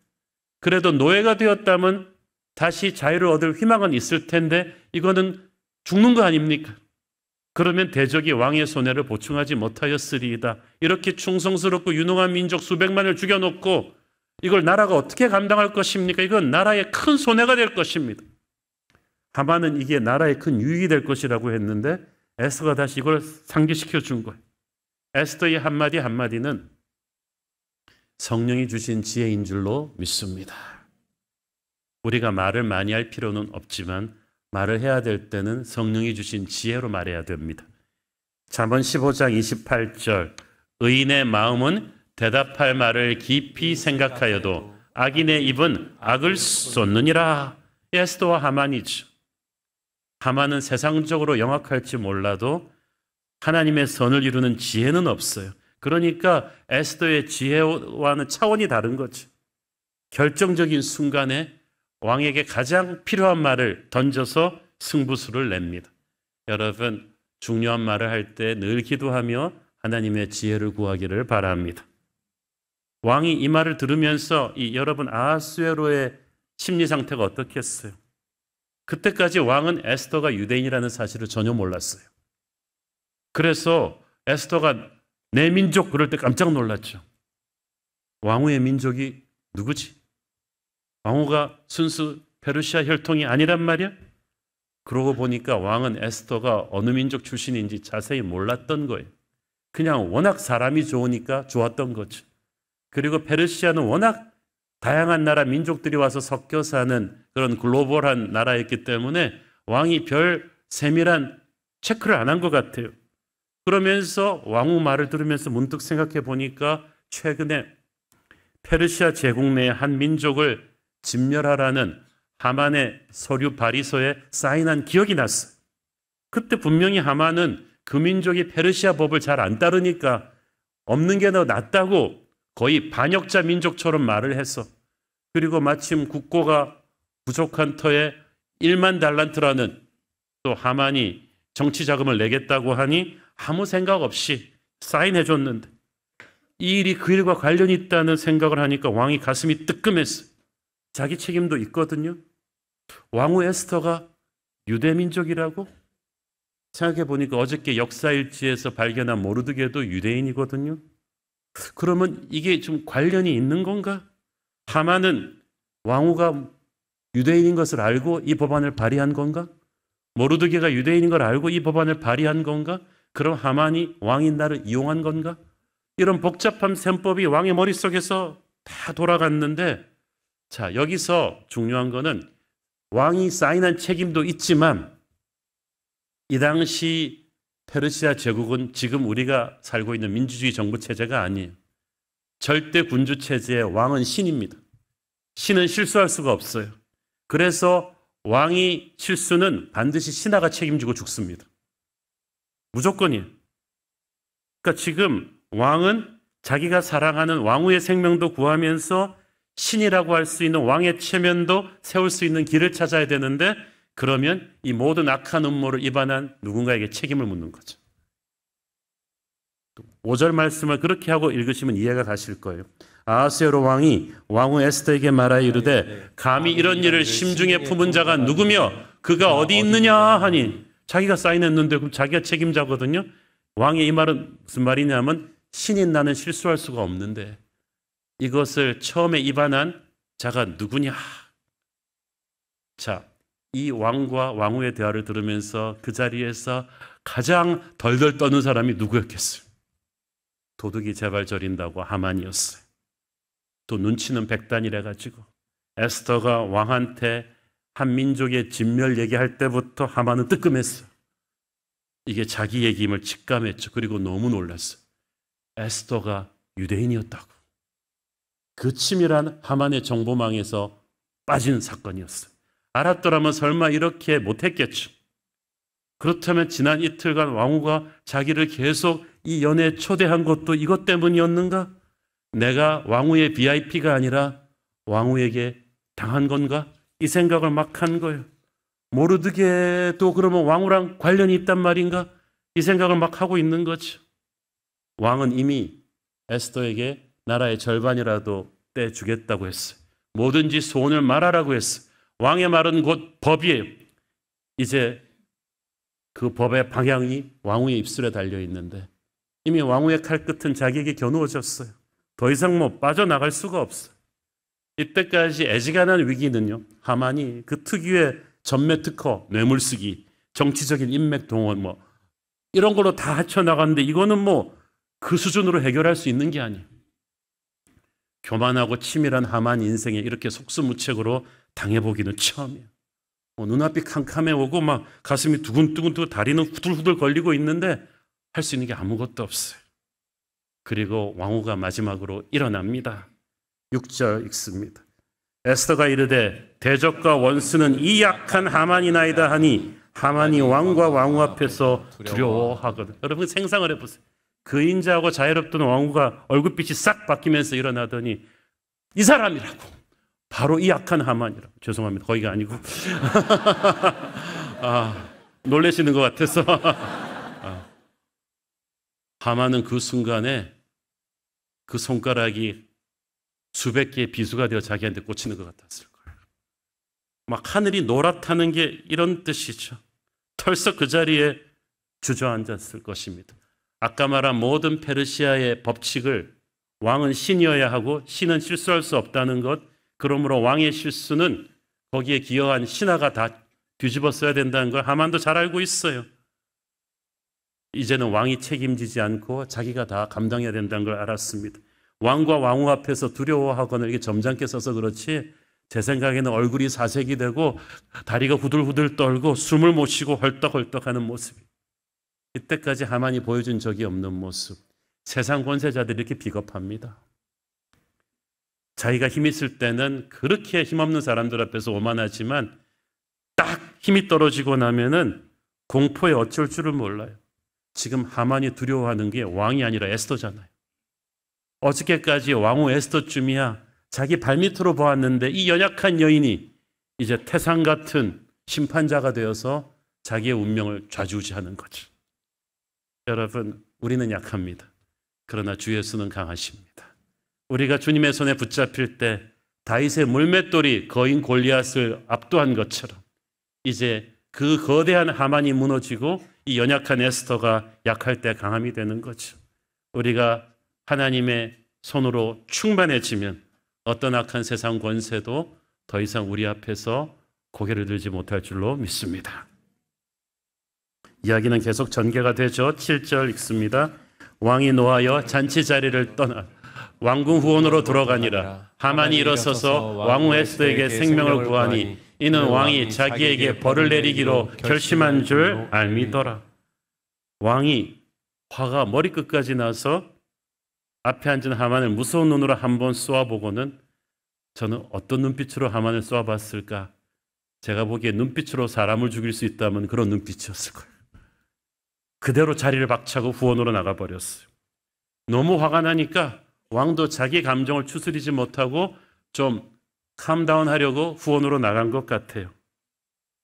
B: 그래도 노예가 되었다면 다시 자유를 얻을 희망은 있을 텐데 이거는 죽는 거 아닙니까? 그러면 대적이 왕의 손해를 보충하지 못하였으리이다. 이렇게 충성스럽고 유능한 민족 수백만을 죽여놓고 이걸 나라가 어떻게 감당할 것입니까? 이건 나라의 큰 손해가 될 것입니다. 하만은 이게 나라의 큰 유익이 될 것이라고 했는데 에스더가 다시 이걸 상기시켜 준 거예요. 에스더의 한마디 한마디는 성령이 주신 지혜인 줄로 믿습니다. 우리가 말을 많이 할 필요는 없지만 말을 해야 될 때는 성령이 주신 지혜로 말해야 됩니다. 잠언 15장 28절 의인의 마음은 대답할 말을 깊이 생각하여도 악인의 입은 악을 쏟느니라. 에스더와 하만이죠. 하만은 세상적으로 영악할지 몰라도 하나님의 선을 이루는 지혜는 없어요. 그러니까 에스더의 지혜와는 차원이 다른 거죠. 결정적인 순간에 왕에게 가장 필요한 말을 던져서 승부수를 냅니다. 여러분, 중요한 말을 할 때 늘 기도하며 하나님의 지혜를 구하기를 바랍니다. 왕이 이 말을 들으면서 여러분 아하수에로의 심리 상태가 어떻겠어요? 그때까지 왕은 에스더가 유대인이라는 사실을 전혀 몰랐어요. 그래서 에스더가 내 민족 그럴 때 깜짝 놀랐죠. 왕후의 민족이 누구지? 왕후가 순수 페르시아 혈통이 아니란 말이야? 그러고 보니까 왕은 에스더가 어느 민족 출신인지 자세히 몰랐던 거예요. 그냥 워낙 사람이 좋으니까 좋았던 거죠. 그리고 페르시아는 워낙 다양한 나라 민족들이 와서 섞여 사는 그런 글로벌한 나라였기 때문에 왕이 별 세밀한 체크를 안 한 것 같아요. 그러면서 왕후 말을 들으면서 문득 생각해 보니까 최근에 페르시아 제국 내의 한 민족을 진멸하라는 하만의 서류 발의서에 사인한 기억이 났어요. 그때 분명히 하만은 그 민족이 페르시아 법을 잘 안 따르니까 없는 게 더 낫다고 거의 반역자 민족처럼 말을 했어. 그리고 마침 국고가 부족한 터에 1만 달란트라는 또 하만이 정치 자금을 내겠다고 하니 아무 생각 없이 사인해 줬는데 이 일이 그 일과 관련이 있다는 생각을 하니까 왕이 가슴이 뜨끔했어요. 자기 책임도 있거든요. 왕후 에스더가 유대민족이라고? 생각해 보니까 어저께 역사일지에서 발견한 모르드게도 유대인이거든요. 그러면 이게 좀 관련이 있는 건가? 하만은 왕후가 유대인인 것을 알고 이 법안을 발의한 건가? 모르드게가 유대인인 걸 알고 이 법안을 발의한 건가? 그럼 하만이 왕인 나를 이용한 건가? 이런 복잡한 셈법이 왕의 머릿속에서 다 돌아갔는데, 자, 여기서 중요한 거는 왕이 사인한 책임도 있지만 이 당시 페르시아 제국은 지금 우리가 살고 있는 민주주의 정부 체제가 아니에요. 절대 군주 체제의 왕은 신입니다. 신은 실수할 수가 없어요. 그래서 왕이 실수는 반드시 신하가 책임지고 죽습니다. 무조건이에요. 그러니까 지금 왕은 자기가 사랑하는 왕후의 생명도 구하면서 신이라고 할 수 있는 왕의 체면도 세울 수 있는 길을 찾아야 되는데, 그러면 이 모든 악한 음모를 입안한 누군가에게 책임을 묻는 거죠. 5절 말씀을 그렇게 하고 읽으시면 이해가 가실 거예요. 아하수에로 왕이 왕후 에스더에게 말하여 이르되 감히 이런 일을 심중에 품은 자가 누구며 그가 어디 있느냐 하니, 자기가 사인했는데 그럼 자기가 책임자거든요. 왕의 이 말은 무슨 말이냐면 신인 나는 실수할 수가 없는데 이것을 처음에 입안한 자가 누구냐. 자, 이 왕과 왕후의 대화를 들으면서 그 자리에서 가장 덜덜 떠는 사람이 누구였겠어요? 도둑이 제발 저린다고 하만이었어요. 또 눈치는 백단이라 가지고 에스더가 왕한테 한 민족의 진멸 얘기할 때부터 하만은 뜨끔했어요. 이게 자기 얘기임을 직감했죠. 그리고 너무 놀랐어요. 에스더가 유대인이었다고. 그 치밀한 하만의 정보망에서 빠진 사건이었어요. 알았더라면 설마 이렇게 못했겠죠. 그렇다면 지난 이틀간 왕후가 자기를 계속 이 연애에 초대한 것도 이것 때문이었는가? 내가 왕후의 VIP가 아니라 왕후에게 당한 건가? 이 생각을 막 한 거예요. 모르드게도 그러면 왕후랑 관련이 있단 말인가? 이 생각을 막 하고 있는 거죠. 왕은 이미 에스더에게 나라의 절반이라도 떼주겠다고 했어요. 뭐든지 소원을 말하라고 했어요. 왕의 말은 곧 법이에요. 이제 그 법의 방향이 왕후의 입술에 달려 있는데 이미 왕후의 칼끝은 자기에게 겨누어졌어요. 더 이상 빠져나갈 수가 없어요. 이때까지 애지간한 위기는요, 하만이 그 특유의 전매 특허, 뇌물쓰기, 정치적인 인맥 동원 이런 걸로 다 헤쳐나갔는데 이거는 그 수준으로 해결할 수 있는 게 아니에요. 교만하고 치밀한 하만 인생에 이렇게 속수무책으로 당해보기는 처음이에요. 눈앞이 캄캄해 오고 막 가슴이 두근두근 다리는 후들후들 걸리고 있는데 할 수 있는 게 아무것도 없어요. 그리고 왕후가 마지막으로 일어납니다. 6절 읽습니다. 에스더가 이르되 대적과 원수는 이 약한 하만이나이다 하니 하만이 왕과 왕후 앞에서 두려워하거든. 여러분 생각을 해보세요. 그인자하고 자유롭던 왕후가 얼굴빛이 싹 바뀌면서 일어나더니 이 사람이라고, 바로 이 약한 하만이라고. 죄송합니다. 거기가 아니고 놀라시는 것 같아서 하만은 그 순간에 그 손가락이 수백 개의 비수가 되어 자기한테 꽂히는 것 같았을 거예요. 막 하늘이 노랗다는 게 이런 뜻이죠. 털썩 그 자리에 주저앉았을 것입니다. 아까 말한 모든 페르시아의 법칙을 왕은 신이어야 하고 신은 실수할 수 없다는 것, 그러므로 왕의 실수는 거기에 기여한 신하가 다 뒤집었어야 된다는 걸 하만도 잘 알고 있어요. 이제는 왕이 책임지지 않고 자기가 다 감당해야 된다는 걸 알았습니다. 왕과 왕후 앞에서 두려워하거나 이렇게 점잖게 써서 그렇지 제 생각에는 얼굴이 사색이 되고 다리가 후들후들 떨고 숨을 못 쉬고 헐떡헐떡하는 모습이, 이때까지 하만이 보여준 적이 없는 모습. 세상 권세자들이 이렇게 비겁합니다. 자기가 힘 있을 때는 그렇게 힘없는 사람들 앞에서 오만하지만 딱 힘이 떨어지고 나면은 공포에 어쩔 줄을 몰라요. 지금 하만이 두려워하는 게 왕이 아니라 에스더잖아요. 어저께까지 왕후 에스더쯤이야 자기 발밑으로 보았는데 이 연약한 여인이 이제 태상 같은 심판자가 되어서 자기의 운명을 좌지우지하는 거죠. 여러분, 우리는 약합니다. 그러나 주 예수는 강하십니다. 우리가 주님의 손에 붙잡힐 때 다윗의 물맷돌이 거인 골리앗을 압도한 것처럼 이제 그 거대한 하만이 무너지고 이 연약한 에스더가 약할 때 강함이 되는 거죠. 우리가 하나님의 손으로 충만해지면 어떤 악한 세상 권세도 더 이상 우리 앞에서 고개를 들지 못할 줄로 믿습니다. 이야기는 계속 전개가 되죠. 7절 읽습니다. 왕이 노하여 잔치 자리를 떠나 왕궁 후원으로 들어가니라. 하만이 일어서서 왕후 에스더에게 생명을 구하니 이는 왕이 자기에게 벌을 내리기로 결심한 줄 알미더라. 왕이 화가 머리끝까지 나서 앞에 앉은 하만을 무서운 눈으로 한번 쏘아보고는, 저는 어떤 눈빛으로 하만을 쏘아봤을까? 제가 보기에 눈빛으로 사람을 죽일 수 있다면 그런 눈빛이었을 거예요. 그대로 자리를 박차고 후원으로 나가버렸어요. 너무 화가 나니까 왕도 자기 감정을 추스리지 못하고 좀 캄다운 하려고 후원으로 나간 것 같아요.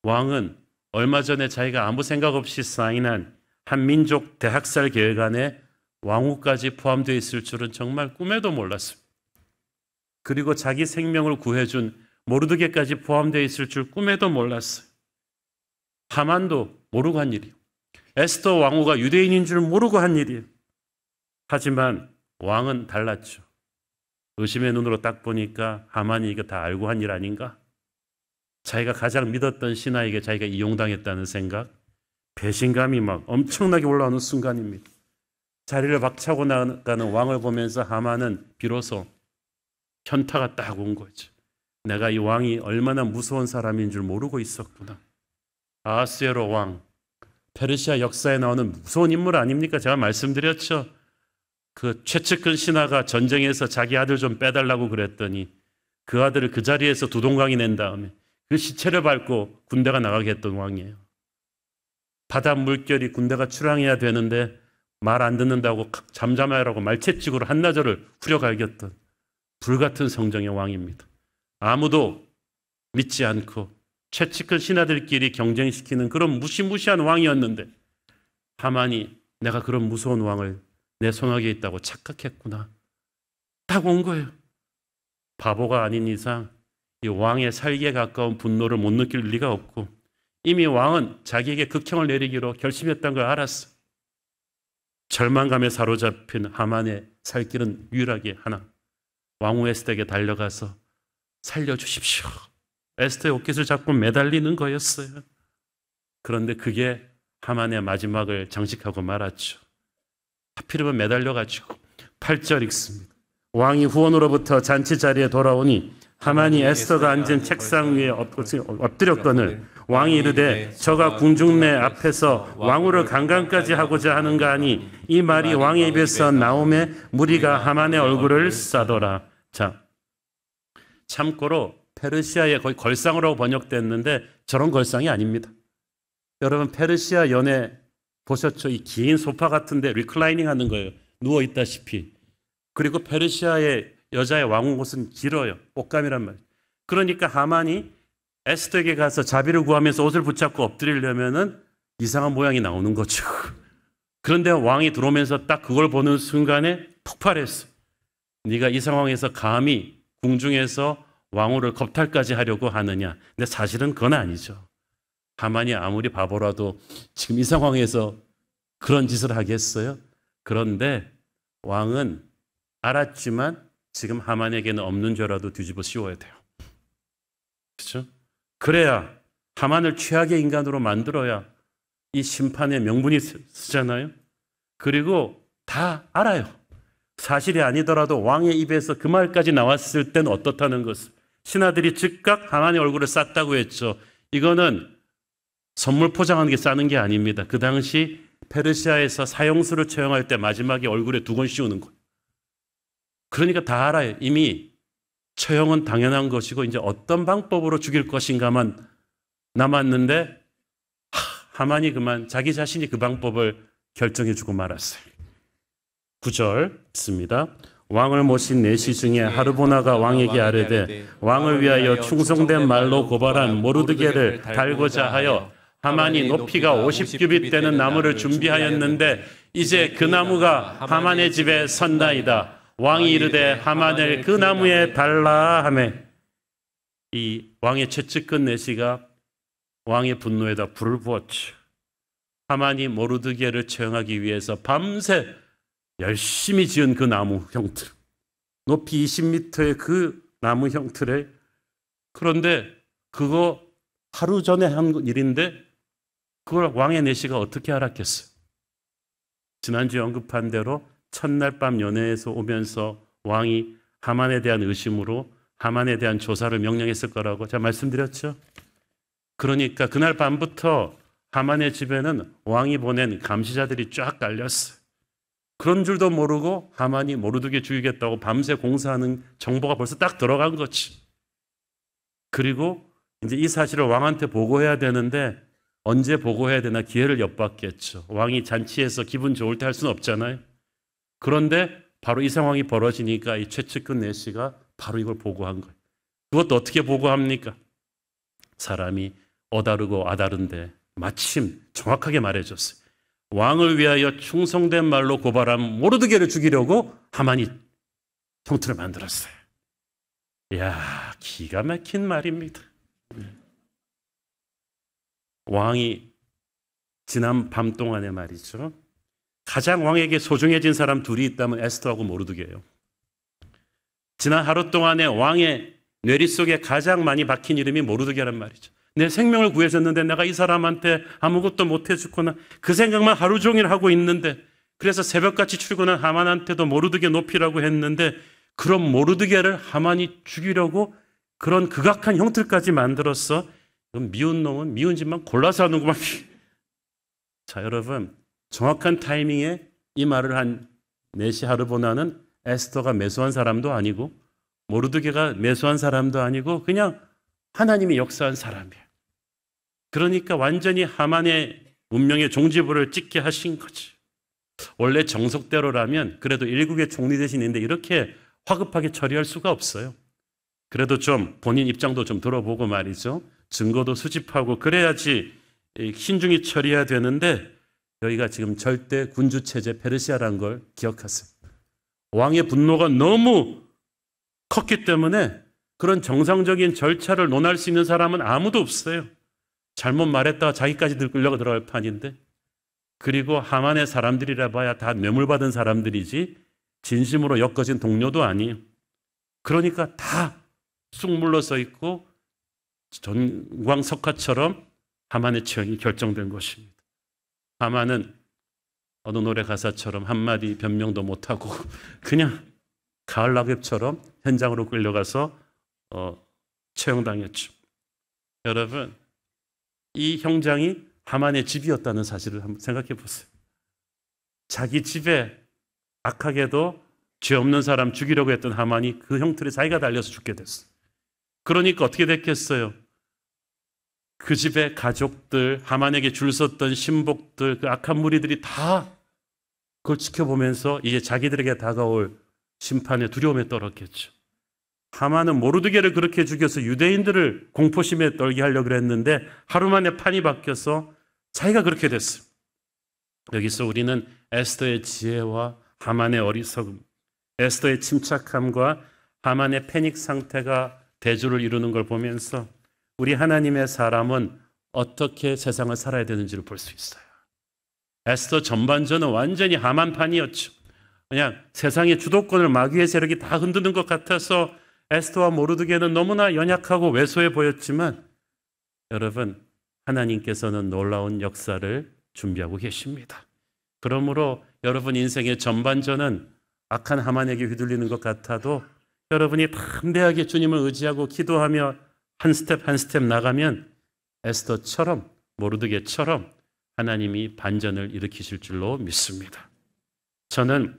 B: 왕은 얼마 전에 자기가 아무 생각 없이 사인한 한민족 대학살 계획 안에 왕후까지 포함되어 있을 줄은 정말 꿈에도 몰랐습니다. 그리고 자기 생명을 구해준 모르드게까지 포함되어 있을 줄 꿈에도 몰랐어요. 하만도 모르고 한 일이에요. 에스더 왕후가 유대인인 줄 모르고 한 일이에요. 하지만 왕은 달랐죠. 의심의 눈으로 딱 보니까 하만이 이거 다 알고 한 일 아닌가? 자기가 가장 믿었던 신하에게 자기가 이용당했다는 생각, 배신감이 막 엄청나게 올라오는 순간입니다. 자리를 박차고 나가는 왕을 보면서 하만은 비로소 현타가 딱 온 거죠. 내가 이 왕이 얼마나 무서운 사람인 줄 모르고 있었구나. 아하스웨로 왕, 페르시아 역사에 나오는 무서운 인물 아닙니까? 제가 말씀드렸죠. 그 최측근 신하가 전쟁에서 자기 아들 좀 빼달라고 그랬더니 그 아들을 그 자리에서 두동강이 낸 다음에 그 시체를 밟고 군대가 나가게 했던 왕이에요. 바다 물결이 군대가 출항해야 되는데 말 안 듣는다고 잠잠하라고 말채찍으로 한나절을 후려갈겼던 불같은 성정의 왕입니다. 아무도 믿지 않고 최측근 신하들끼리 경쟁시키는 그런 무시무시한 왕이었는데 하만이 내가 그런 무서운 왕을 내 손아귀에 있다고 착각했구나. 딱 온 거예요. 바보가 아닌 이상 이 왕의 살기에 가까운 분노를 못 느낄 리가 없고 이미 왕은 자기에게 극형을 내리기로 결심했다는 걸 알았어. 절망감에 사로잡힌 하만의 살 길은 유일하게 하나. 왕후 에스더에게 달려가서 살려주십시오. 에스더의 옷깃을 잡고 매달리는 거였어요. 그런데 그게 하만의 마지막을 장식하고 말았죠. 하필이면 매달려가지고 8절 읽습니다. 왕이 후원으로부터 잔치 자리에 돌아오니 하만이 에스더가 앉은 책상 위에 엎드렸거늘 왕이 이르되 저가 궁중내 앞에서 왕후를 강간까지 하고자 하는가 하니 이 말이 왕의 입에서 나오매 무리가 하만의 얼굴을 싸더라. 자, 참고로 페르시아의 거의 걸상으로 번역됐는데 저런 걸상이 아닙니다. 여러분 페르시아 연애 보셨죠? 이 긴 소파 같은데 리클라이닝 하는 거예요. 누워 있다시피. 그리고 페르시아의 여자의 왕후 옷은 길어요. 옷감이란 말이에요. 그러니까 하만이 에스더에게 가서 자비를 구하면서 옷을 붙잡고 엎드리려면은 이상한 모양이 나오는 거죠. 그런데 왕이 들어오면서 딱 그걸 보는 순간에 폭발했어. 네가 이 상황에서 감히 궁중에서 왕후를 겁탈까지 하려고 하느냐. 근데 사실은 그건 아니죠. 하만이 아무리 바보라도 지금 이 상황에서 그런 짓을 하겠어요? 그런데 왕은 알았지만 지금 하만에게는 없는 죄라도 뒤집어 씌워야 돼요. 그렇죠? 그래야 하만을 최악의 인간으로 만들어야 이 심판의 명분이 쓰잖아요. 그리고 다 알아요. 사실이 아니더라도 왕의 입에서 그 말까지 나왔을 땐 어떻다는 것을. 신하들이 즉각 하만의 얼굴을 쌌다고 했죠. 이거는 선물 포장하는 게 싸는 게 아닙니다. 그 당시 페르시아에서 사형수를 처형할 때 마지막에 얼굴에 2건 씌우는 거예요. 그러니까 다 알아요. 이미 처형은 당연한 것이고 이제 어떤 방법으로 죽일 것인가만 남았는데 하만이 그만 자기 자신이 그 방법을 결정해 주고 말았어요. 9절 있습니다. 왕을 모신 내시 중에 하르보나가 왕에게 아뢰되 왕을 위하여 충성된 말로 고발한 모르드게를 달고자 하여 하만이 높이가 50규빗 되는 나무를 준비하였는데 이제 그 나무가 하만의 집에 선나이다. 왕이 이르되 하만을 그 나무에 달라 하매 이 왕의 최측근 내시가 왕의 분노에다 불을 부었죠. 하만이 모르드게를 처형하기 위해서 밤새 열심히 지은 그 나무 형틀, 높이 20m의 그 나무 형틀에, 그런데 그거 하루 전에 한 일인데 그걸 왕의 내시가 어떻게 알았겠어요? 지난주에 언급한 대로 첫날 밤 연회에서 오면서 왕이 하만에 대한 의심으로 하만에 대한 조사를 명령했을 거라고 제가 말씀드렸죠. 그러니까 그날 밤부터 하만의 집에는 왕이 보낸 감시자들이 쫙 깔렸어요. 그런 줄도 모르고 하만이 모르드게 죽이겠다고 밤새 공사하는 정보가 벌써 딱 들어간 거지. 그리고 이제 이 사실을 왕한테 보고해야 되는데 언제 보고해야 되나 기회를 엿봤겠죠. 왕이 잔치에서 기분 좋을 때 할 수는 없잖아요. 그런데 바로 이 상황이 벌어지니까 이 최측근 내시가 바로 이걸 보고한 거예요. 그것도 어떻게 보고합니까? 사람이 어다르고 아다른데 마침 정확하게 말해줬어요. 왕을 위하여 충성된 말로 고발한 모르드게를 죽이려고 하만이 형틀을 만들었어요. 이야, 기가 막힌 말입니다. 왕이 지난 밤 동안의 말이죠. 가장 왕에게 소중해진 사람 둘이 있다면 에스더하고 모르드게예요. 지난 하루 동안에 왕의 뇌리 속에 가장 많이 박힌 이름이 모르드게란 말이죠. 내 생명을 구해줬는데 내가 이 사람한테 아무것도 못 해줬구나. 그 생각만 하루 종일 하고 있는데, 그래서 새벽같이 출근한 하만한테도 모르드게 높이라고 했는데 그런 모르드게를 하만이 죽이려고 그런 극악한 형틀까지 만들었어. 미운 놈은 미운 짓만 골라서 하는구만. 자, 여러분, 정확한 타이밍에 이 말을 한 내시 하르보나는 에스더가 매수한 사람도 아니고 모르드게가 매수한 사람도 아니고 그냥 하나님이 역사한 사람이에요. 그러니까 완전히 하만의 운명의 종지부를 찍게 하신 거지. 원래 정석대로라면 그래도 일국의 총리 대신인데 이렇게 화급하게 처리할 수가 없어요. 그래도 좀 본인 입장도 좀 들어보고 말이죠. 증거도 수집하고 그래야지 신중히 처리해야 되는데 여기가 지금 절대 군주체제 페르시아라는 걸 기억하세요. 왕의 분노가 너무 컸기 때문에 그런 정상적인 절차를 논할 수 있는 사람은 아무도 없어요. 잘못 말했다가 자기까지 끌려가 들어갈 판인데. 그리고 하만의 사람들이라 봐야 다 뇌물받은 사람들이지 진심으로 엮어진 동료도 아니에요. 그러니까 다 쑥 물러서 있고 전광석화처럼 하만의 처형이 결정된 것입니다. 하만은 어느 노래 가사처럼 한마디 변명도 못하고 그냥 가을 낙엽처럼 현장으로 끌려가서 처형당했죠. 여러분, 이 형장이 하만의 집이었다는 사실을 한번 생각해 보세요. 자기 집에 악하게도 죄 없는 사람 죽이려고 했던 하만이 그 형틀에 자기가 달려서 죽게 됐어. 그러니까 어떻게 됐겠어요? 그 집의 가족들, 하만에게 줄 섰던 신복들, 그 악한 무리들이 다 그걸 지켜보면서 이제 자기들에게 다가올 심판의 두려움에 떨었겠죠. 하만은 모르드게를 그렇게 죽여서 유대인들을 공포심에 떨게 하려고 했는데 하루 만에 판이 바뀌어서 자기가 그렇게 됐어요. 여기서 우리는 에스더의 지혜와 하만의 어리석음, 에스더의 침착함과 하만의 패닉 상태가 대조를 이루는 걸 보면서 우리 하나님의 사람은 어떻게 세상을 살아야 되는지를 볼 수 있어요. 에스더 전반전은 완전히 하만판이었죠. 그냥 세상의 주도권을 마귀의 세력이 다 흔드는 것 같아서 에스더와 모르드게는 너무나 연약하고 왜소해 보였지만 여러분, 하나님께서는 놀라운 역사를 준비하고 계십니다. 그러므로 여러분 인생의 전반전은 악한 하만에게 휘둘리는 것 같아도 여러분이 담대하게 주님을 의지하고 기도하며 한 스텝 한 스텝 나가면 에스더처럼 모르드게처럼 하나님이 반전을 일으키실 줄로 믿습니다. 저는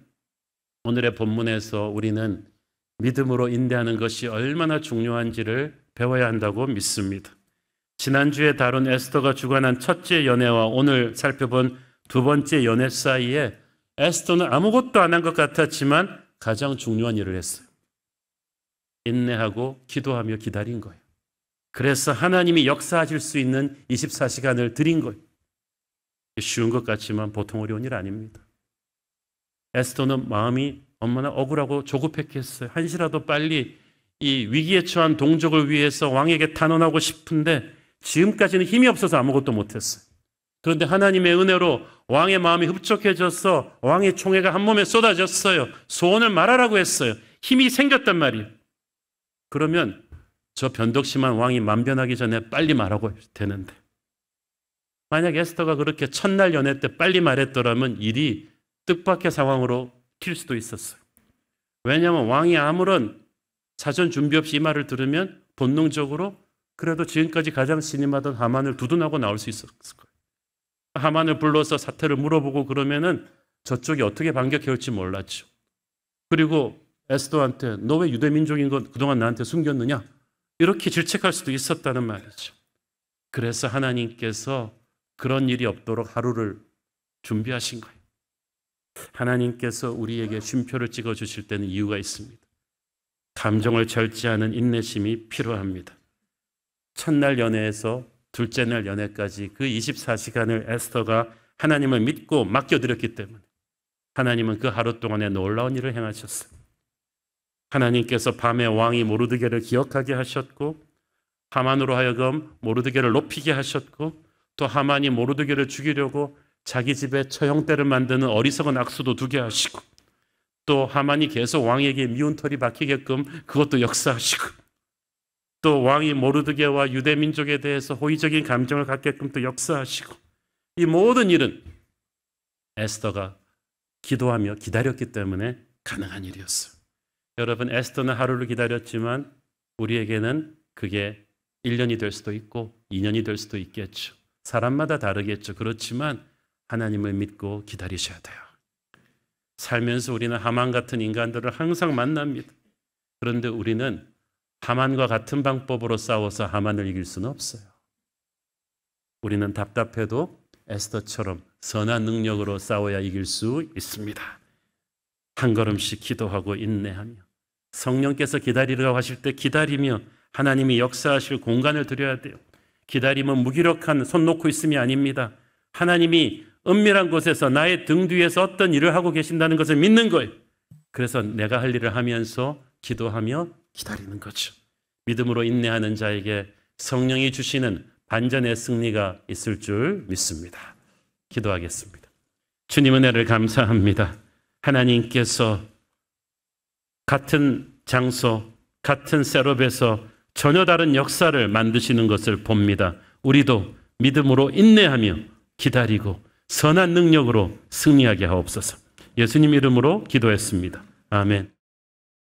B: 오늘의 본문에서 우리는 믿음으로 인내하는 것이 얼마나 중요한지를 배워야 한다고 믿습니다. 지난주에 다룬 에스더가 주관한 첫째 연애와 오늘 살펴본 두 번째 연애 사이에 에스더는 아무것도 안 한 것 같았지만 가장 중요한 일을 했어요. 인내하고 기도하며 기다린 거예요. 그래서 하나님이 역사하실 수 있는 24시간을 드린 거예요. 쉬운 것 같지만 보통 어려운 일 아닙니다. 에스더는 마음이 얼마나 억울하고 조급했겠어요. 한시라도 빨리 이 위기에 처한 동족을 위해서 왕에게 탄원하고 싶은데 지금까지는 힘이 없어서 아무것도 못했어요. 그런데 하나님의 은혜로 왕의 마음이 흡족해져서 왕의 총애가 한 몸에 쏟아졌어요. 소원을 말하라고 했어요. 힘이 생겼단 말이에요. 그러면 저 변덕심한 왕이 만변하기 전에 빨리 말하고 되는데 만약 에스더가 그렇게 첫날 연애 때 빨리 말했더라면 일이 뜻밖의 상황으로 튈 수도 있었어요. 왜냐하면 왕이 아무런 사전 준비 없이 이 말을 들으면 본능적으로 그래도 지금까지 가장 신임하던 하만을 두둔하고 나올 수 있었을 거예요. 하만을 불러서 사태를 물어보고 그러면은 저쪽이 어떻게 반격해올지 몰랐죠. 그리고 에스더한테 너 왜 유대민족인 건 그동안 나한테 숨겼느냐? 이렇게 질책할 수도 있었다는 말이죠. 그래서 하나님께서 그런 일이 없도록 하루를 준비하신 거예요. 하나님께서 우리에게 쉼표를 찍어주실 때는 이유가 있습니다. 감정을 절제하는 인내심이 필요합니다. 첫날 연애에서 둘째 날 연애까지 그 24시간을 에스더가 하나님을 믿고 맡겨드렸기 때문에 하나님은 그 하루 동안에 놀라운 일을 행하셨어요. 하나님께서 밤에 왕이 모르드게를 기억하게 하셨고 하만으로 하여금 모르드게를 높이게 하셨고 또 하만이 모르드게를 죽이려고 자기 집에 처형대를 만드는 어리석은 악수도 두게 하시고 또 하만이 계속 왕에게 미운 털이 박히게끔 그것도 역사하시고 또 왕이 모르드게와 유대 민족에 대해서 호의적인 감정을 갖게끔 또 역사하시고 이 모든 일은 에스더가 기도하며 기다렸기 때문에 가능한 일이었어요. 여러분 에스더는 하루를 기다렸지만 우리에게는 그게 1년이 될 수도 있고 2년이 될 수도 있겠죠. 사람마다 다르겠죠. 그렇지만 하나님을 믿고 기다리셔야 돼요. 살면서 우리는 하만 같은 인간들을 항상 만납니다. 그런데 우리는 하만과 같은 방법으로 싸워서 하만을 이길 수는 없어요. 우리는 답답해도 에스더처럼 선한 능력으로 싸워야 이길 수 있습니다. 한 걸음씩 기도하고 인내하며 성령께서 기다리라고 하실 때 기다리며 하나님이 역사하실 공간을 드려야 돼요. 기다림은 무기력한 손 놓고 있음이 아닙니다. 하나님이 은밀한 곳에서 나의 등 뒤에서 어떤 일을 하고 계신다는 것을 믿는 거예요. 그래서 내가 할 일을 하면서 기도하며 기다리는 거죠. 믿음으로 인내하는 자에게 성령이 주시는 반전의 승리가 있을 줄 믿습니다. 기도하겠습니다. 주님 은혜를 감사합니다. 하나님께서 같은 장소, 같은 셋업에서 전혀 다른 역사를 만드시는 것을 봅니다. 우리도 믿음으로 인내하며 기다리고 선한 능력으로 승리하게 하옵소서. 예수님 이름으로 기도했습니다. 아멘.